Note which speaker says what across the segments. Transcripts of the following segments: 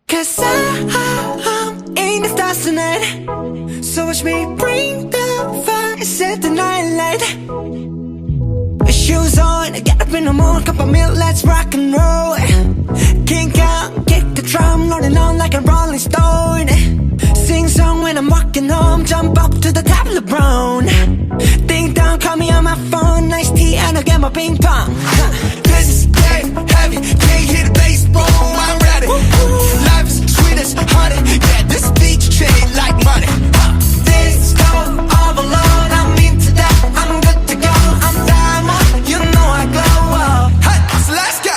Speaker 1: Cause I'm in the stars tonight. So watch me bring the fire, set the night light. Shoes on, get up in the morning, cup of milk, let's rock and roll. Kink out, kick the drum, rolling on like a rolling stone. Sing song when I'm walking home, jump up to the top of LeBron. Ding dong, call me on my phone, nice tea and I'll get my ping pong. This is dead heavy, can't hear the bass, boom, I'm ready. Life is sweet as honey, yeah, this beach chain like money. This go overload, I'm into that, I'm good to go, I'm diamond, you know I glow up. Hey, so let's go.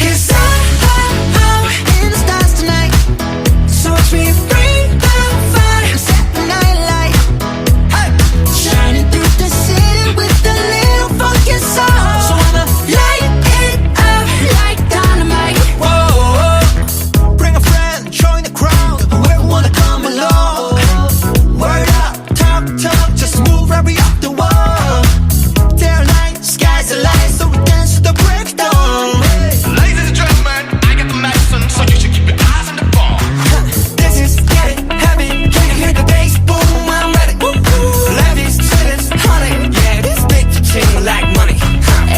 Speaker 1: Cause I'm in the stars tonight. So watch me bring the fire, set the night light. Hey, shining through the city with a little funky soul. So I'ma light it up like dynamite. Whoa, bring a friend, join the crowd, whoever wanna come along. Word up, talk, just move right up the wall. They're light, sky's the light, so we dance to the breakdown.
Speaker 2: Ladies and gentlemen, I got the medicine, so you should keep your eyes on the ball.
Speaker 1: This is getting heavy, can you hear the bass? Boom, I'm ready. Life is sweet as honey, yeah, this bitch ching like money.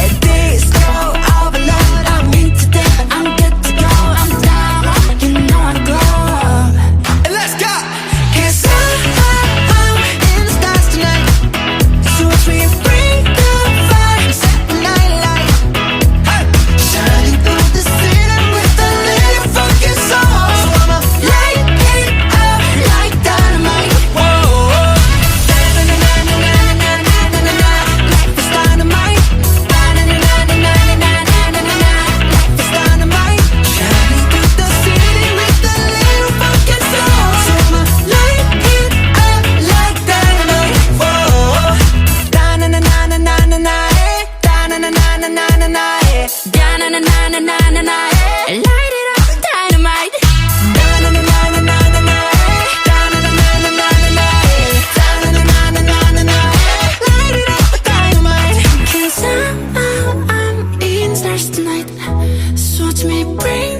Speaker 1: At this go overload, I'm into that, I'm good to go, I'm down, you know I glow. And let's go. Cause I'm in the stars tonight. So watch me bring the fire, set the night light. Hey, shining through the city with a little funky soul. So I'ma light it up like dynamite. Whoa, na-na-na-na-na-na-na-na-na-na. Life is dynamite. Na-na-na-na-na-na-na-na-na-na. Life is dynamite. Shining through the city with a little funky soul. So I'ma light it up like dynamite. Whoa, da-na-na-na-na-na-na-na, eh. Da-na-na-na-na-na-na-na, eh. Da-na-na-na-na-na-na, eh. Light it up, dynamite. Da-na-na-na-na-na-na, eh. Da-na-na-na-na-na-na, eh. Da-na-na-na-na-na-na, eh. Light it up, dynamite. 'Cause I'm in the stars tonight. So watch me bring